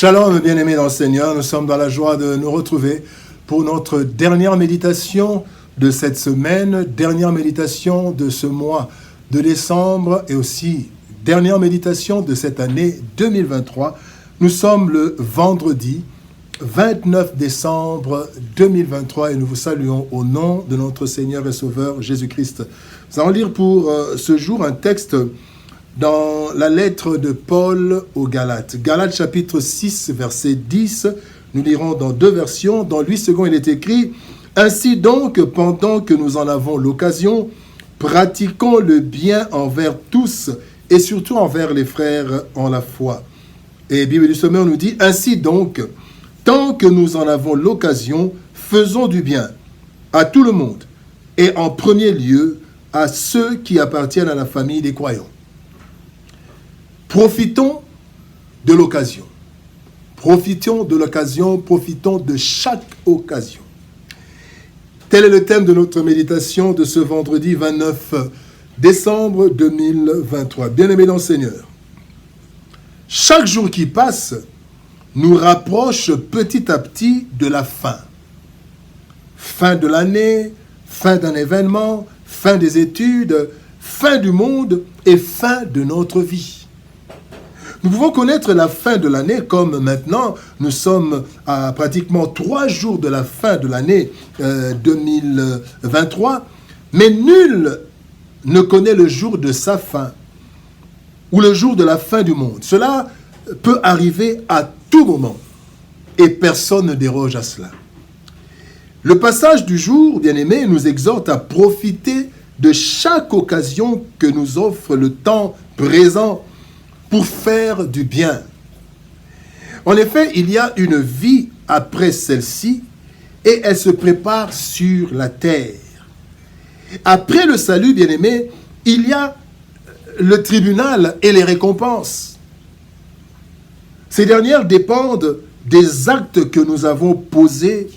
Shalom, bien-aimés dans le Seigneur, nous sommes dans la joie de nous retrouver pour notre dernière méditation de cette semaine, dernière méditation de ce mois de décembre et aussi dernière méditation de cette année 2023. Nous sommes le vendredi 29 décembre 2023 et nous vous saluons au nom de notre Seigneur et Sauveur Jésus-Christ. Nous allons lire pour ce jour un texte dans la lettre de Paul aux Galates. Galates chapitre 6, verset 10, nous lirons dans deux versions. Dans 8 secondes, il est écrit « Ainsi donc, pendant que nous en avons l'occasion, pratiquons le bien envers tous et surtout envers les frères en la foi. » Et Bible du Sommet, on nous dit « Ainsi donc, tant que nous en avons l'occasion, faisons du bien à tout le monde et en premier lieu à ceux qui appartiennent à la famille des croyants. » Profitons de l'occasion. Profitons de l'occasion, profitons de chaque occasion. Tel est le thème de notre méditation de ce vendredi 29 décembre 2023. Bien-aimés dans le Seigneur, chaque jour qui passe nous rapproche petit à petit de la fin. Fin de l'année, fin d'un événement, fin des études, fin du monde et fin de notre vie. Nous pouvons connaître la fin de l'année comme maintenant, nous sommes à pratiquement 3 jours de la fin de l'année 2023, mais nul ne connaît le jour de sa fin ou le jour de la fin du monde. Cela peut arriver à tout moment et personne ne déroge à cela. Le passage du jour, bien-aimé, nous exhorte à profiter de chaque occasion que nous offre le temps présent pour faire du bien. En effet, il y a une vie après celle-ci et elle se prépare sur la terre. Après le salut, bien-aimé, il y a le tribunal et les récompenses. Ces dernières dépendent des actes que nous avons posés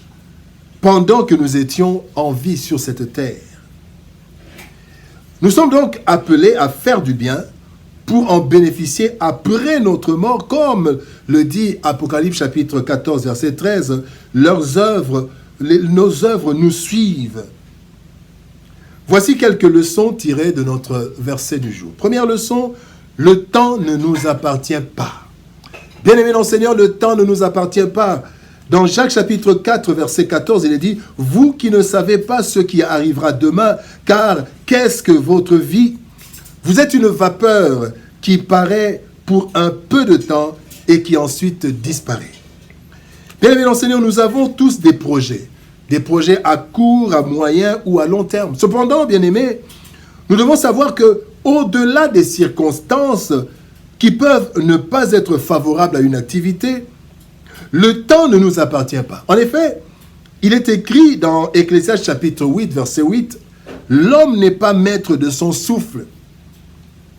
pendant que nous étions en vie sur cette terre. Nous sommes donc appelés à faire du bien pour en bénéficier après notre mort, comme le dit Apocalypse chapitre 14, verset 13, nos œuvres nous suivent. Voici quelques leçons tirées de notre verset du jour. Première leçon, le temps ne nous appartient pas. Bien-aimés dans le Seigneur, le temps ne nous appartient pas. Dans Jacques chapitre 4, verset 14, il est dit « Vous qui ne savez pas ce qui arrivera demain, car qu'est-ce que votre vie ? Vous êtes une vapeur qui paraît pour un peu de temps et qui ensuite disparaît. » Bien-aimés dans le Seigneur, nous avons tous des projets à court, à moyen ou à long terme. Cependant, bien-aimés, nous devons savoir que au-delà des circonstances qui peuvent ne pas être favorables à une activité, le temps ne nous appartient pas. En effet, il est écrit dans Ecclésiaste chapitre 8, verset 8, « L'homme n'est pas maître de son souffle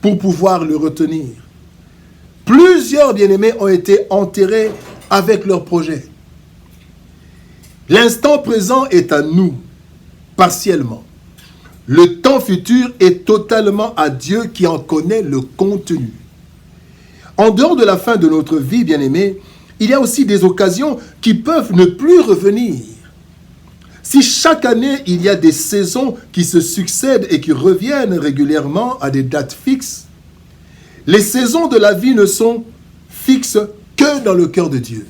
pour pouvoir le retenir. » Plusieurs bien-aimés ont été enterrés avec leurs projets. L'instant présent est à nous, partiellement. Le temps futur est totalement à Dieu qui en connaît le contenu. En dehors de la fin de notre vie, bien-aimés, il y a aussi des occasions qui peuvent ne plus revenir. Si chaque année, il y a des saisons qui se succèdent et qui reviennent régulièrement à des dates fixes, les saisons de la vie ne sont fixes que dans le cœur de Dieu.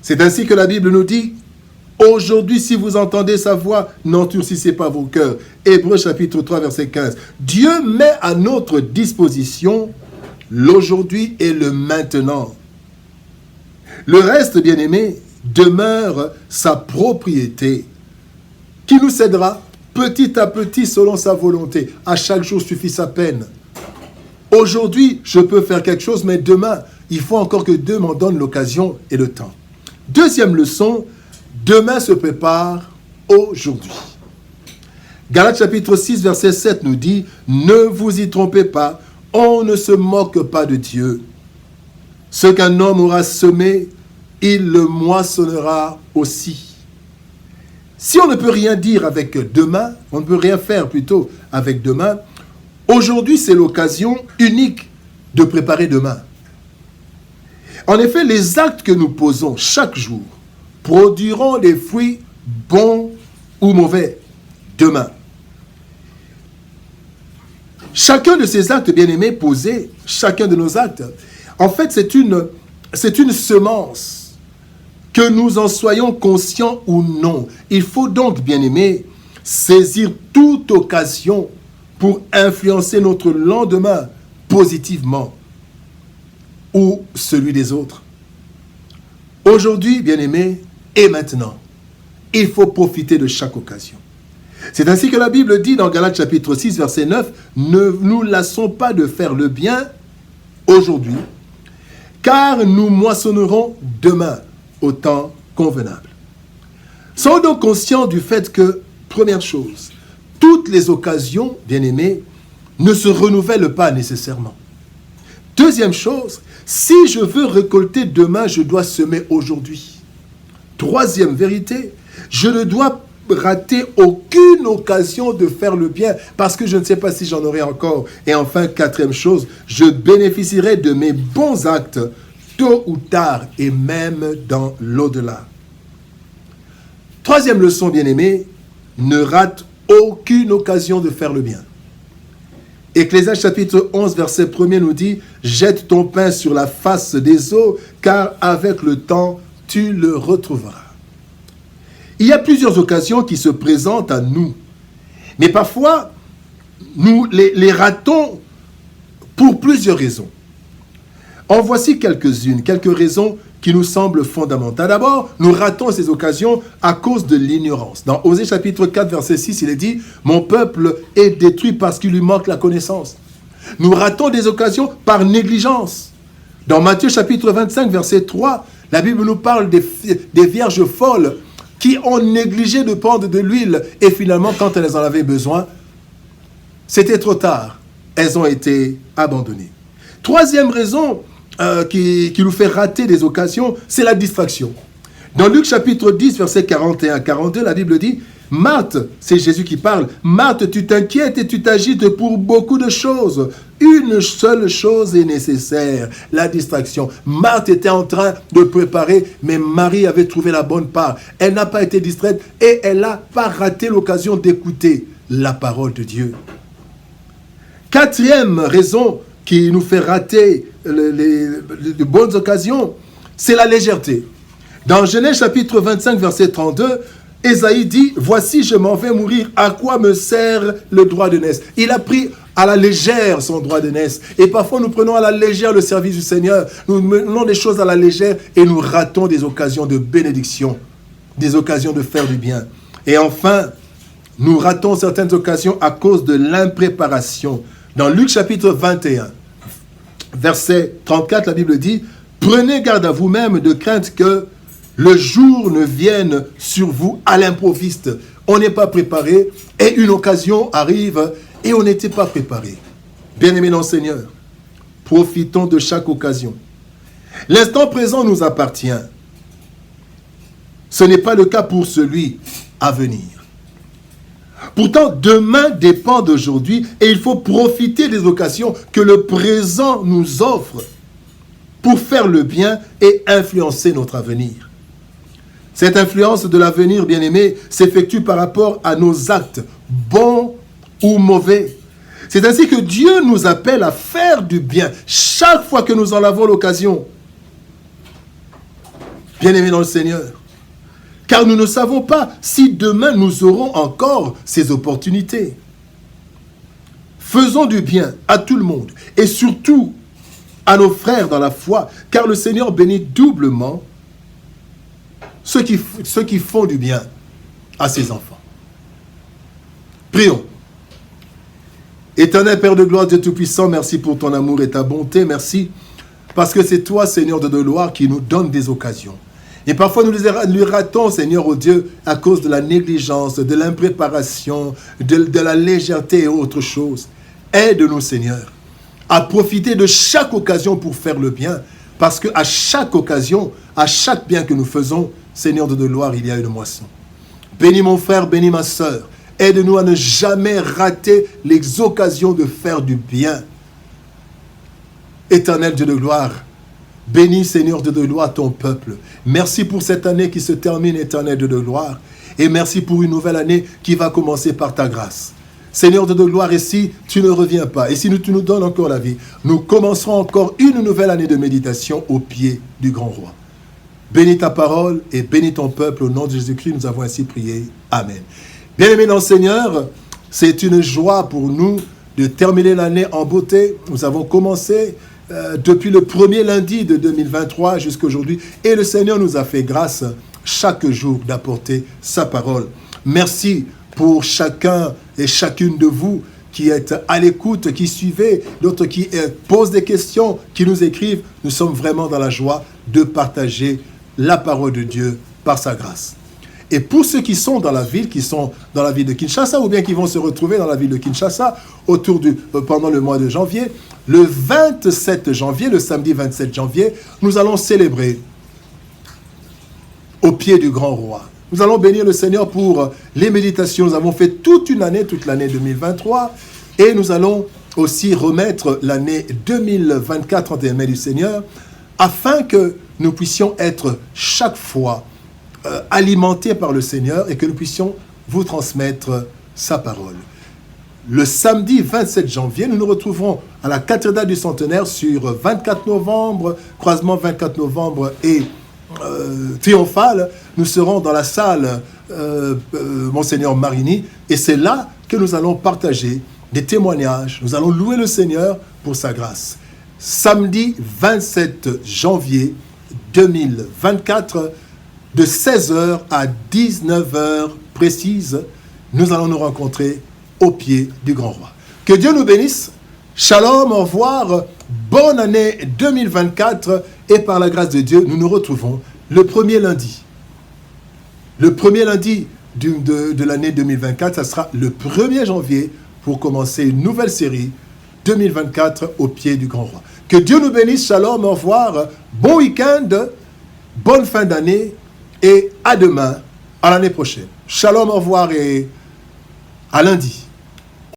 C'est ainsi que la Bible nous dit « Aujourd'hui, si vous entendez sa voix, n'endurcissez pas vos cœurs. » Hébreux chapitre 3, verset 15. Dieu met à notre disposition l'aujourd'hui et le maintenant. Le reste, bien-aimé, demeure sa propriété, qui nous cédera petit à petit selon sa volonté. À chaque jour suffit sa peine. Aujourd'hui, je peux faire quelque chose, mais demain, il faut encore que Dieu m'en donne l'occasion et le temps. Deuxième leçon, demain se prépare aujourd'hui. Galates chapitre 6, verset 7 nous dit « Ne vous y trompez pas, on ne se moque pas de Dieu. Ce qu'un homme aura semé, il le moissonnera aussi. » Si on ne peut rien dire avec demain, on ne peut rien faire plutôt avec demain, aujourd'hui c'est l'occasion unique de préparer demain. En effet, les actes que nous posons chaque jour produiront des fruits bons ou mauvais demain. Chacun de ces actes, bien-aimés, posés, chacun de nos actes, en fait, c'est une semence, que nous en soyons conscients ou non. Il faut donc, bien-aimés, saisir toute occasion pour influencer notre lendemain positivement ou celui des autres. Aujourd'hui, bien-aimés, et maintenant, il faut profiter de chaque occasion. C'est ainsi que la Bible dit dans Galates chapitre 6, verset 9, « Ne nous lassons pas de faire le bien aujourd'hui, car nous moissonnerons demain au temps convenable. » Soyons donc conscients du fait que, première chose, toutes les occasions, bien-aimés, ne se renouvellent pas nécessairement. Deuxième chose, si je veux récolter demain, je dois semer aujourd'hui. Troisième vérité, je ne dois rater aucune occasion de faire le bien parce que je ne sais pas si j'en aurai encore. Et enfin, quatrième chose, je bénéficierai de mes bons actes tôt ou tard et même dans l'au-delà. Troisième leçon, bien-aimée, ne rate aucune occasion de faire le bien. Ecclésiaste chapitre 11, verset 1 nous dit « Jette ton pain sur la face des eaux, car avec le temps, tu le retrouveras. » Il y a plusieurs occasions qui se présentent à nous. Mais parfois, nous les ratons pour plusieurs raisons. En voici quelques-unes, quelques raisons qui nous semblent fondamentales. D'abord, nous ratons ces occasions à cause de l'ignorance. Dans Osée chapitre 4, verset 6, il est dit « Mon peuple est détruit parce qu'il lui manque la connaissance. » Nous ratons des occasions par négligence. Dans Matthieu chapitre 25, verset 3, la Bible nous parle des vierges folles qui ont négligé de prendre de l'huile et finalement, quand elles en avaient besoin, c'était trop tard. Elles ont été abandonnées. Troisième raison qui nous fait rater des occasions, c'est la distraction. Dans Luc chapitre 10, versets 41 à 42, la Bible dit « Marthe, c'est Jésus qui parle, Marthe, tu t'inquiètes et tu t'agites pour beaucoup de choses. Une seule chose est nécessaire, la distraction. » Marthe était en train de préparer, mais Marie avait trouvé la bonne part. Elle n'a pas été distraite et elle n'a pas raté l'occasion d'écouter la parole de Dieu. Quatrième raison qui nous fait rater les bonnes occasions, c'est la légèreté. Dans Genèse chapitre 25, verset 32, Ésaïe dit « Voici, je m'en vais mourir, à quoi me sert le droit de naissance ?» Il a pris à la légère son droit de naissance. Et parfois, nous prenons à la légère le service du Seigneur. Nous menons des choses à la légère et nous ratons des occasions de bénédiction, des occasions de faire du bien. Et enfin, nous ratons certaines occasions à cause de l'impréparation. Dans Luc chapitre 21, verset 34, la Bible dit « Prenez garde à vous-même de crainte que le jour ne vienne sur vous à l'improviste. » On n'est pas préparé et une occasion arrive et on n'était pas préparé. Bien-aimés dans le Seigneur, profitons de chaque occasion. L'instant présent nous appartient. Ce n'est pas le cas pour celui à venir. Pourtant, demain dépend d'aujourd'hui et il faut profiter des occasions que le présent nous offre pour faire le bien et influencer notre avenir. Cette influence de l'avenir, bien-aimé, s'effectue par rapport à nos actes, bons ou mauvais. C'est ainsi que Dieu nous appelle à faire du bien chaque fois que nous en avons l'occasion. Bien-aimés dans le Seigneur, car nous ne savons pas si demain nous aurons encore ces opportunités. Faisons du bien à tout le monde et surtout à nos frères dans la foi, car le Seigneur bénit doublement ceux qui font du bien à ses enfants. Prions. Éternel Père de gloire, Dieu Tout-Puissant, merci pour ton amour et ta bonté. Merci parce que c'est toi, Seigneur de gloire, qui nous donne des occasions. Et parfois nous les ratons, Seigneur, oh Dieu, à cause de la négligence, de l'impréparation, de la légèreté et autre chose. Aide-nous, Seigneur, à profiter de chaque occasion pour faire le bien. Parce qu'à chaque occasion, à chaque bien que nous faisons, Seigneur de gloire, il y a une moisson. Bénis mon frère, bénis ma sœur. Aide-nous à ne jamais rater les occasions de faire du bien. Éternel Dieu de gloire, Bénis, Seigneur de gloire, ton peuple. Merci pour cette année qui se termine, éternel de gloire. Et merci pour une nouvelle année qui va commencer par ta grâce. Seigneur de gloire, et si tu ne reviens pas, et si tu nous donnes encore la vie, nous commencerons encore une nouvelle année de méditation au pied du grand roi. Bénis ta parole et bénis ton peuple. Au nom de Jésus-Christ, nous avons ainsi prié. Amen. Bien-aimés dans le Seigneur, c'est une joie pour nous de terminer l'année en beauté. Nous avons commencé depuis le premier lundi de 2023 jusqu'à aujourd'hui. Et le Seigneur nous a fait grâce chaque jour d'apporter sa parole. Merci pour chacun et chacune de vous qui êtes à l'écoute, qui suivez, d'autres qui posent des questions, qui nous écrivent. Nous sommes vraiment dans la joie de partager la parole de Dieu par sa grâce. Et pour ceux qui sont dans la ville, de Kinshasa, ou bien qui vont se retrouver dans la ville de Kinshasa pendant le mois de janvier, le 27 janvier, le samedi 27 janvier, nous allons célébrer au pied du grand roi. Nous allons bénir le Seigneur pour les méditations. Nous avons fait toute l'année 2023, et nous allons aussi remettre l'année 2024 entre les mains du Seigneur, afin que nous puissions être chaque fois alimentés par le Seigneur et que nous puissions vous transmettre sa parole. Le samedi 27 janvier, nous nous retrouverons à la cathédrale du Centenaire sur 24 novembre, croisement 24 novembre et triomphal. Nous serons dans la salle Monseigneur Marini, et c'est là que nous allons partager des témoignages. Nous allons louer le Seigneur pour sa grâce. Samedi 27 janvier 2024, de 16h à 19h précise, nous allons nous rencontrer au pied du grand roi. Que Dieu nous bénisse. Shalom, au revoir. Bonne année 2024. Et par la grâce de Dieu, nous nous retrouvons le premier lundi. Le premier lundi de l'année 2024, ça sera le 1er janvier pour commencer une nouvelle série 2024 au pied du grand roi. Que Dieu nous bénisse. Shalom, au revoir. Bon week-end. Bonne fin d'année. Et à demain, à l'année prochaine. Shalom, au revoir et à lundi.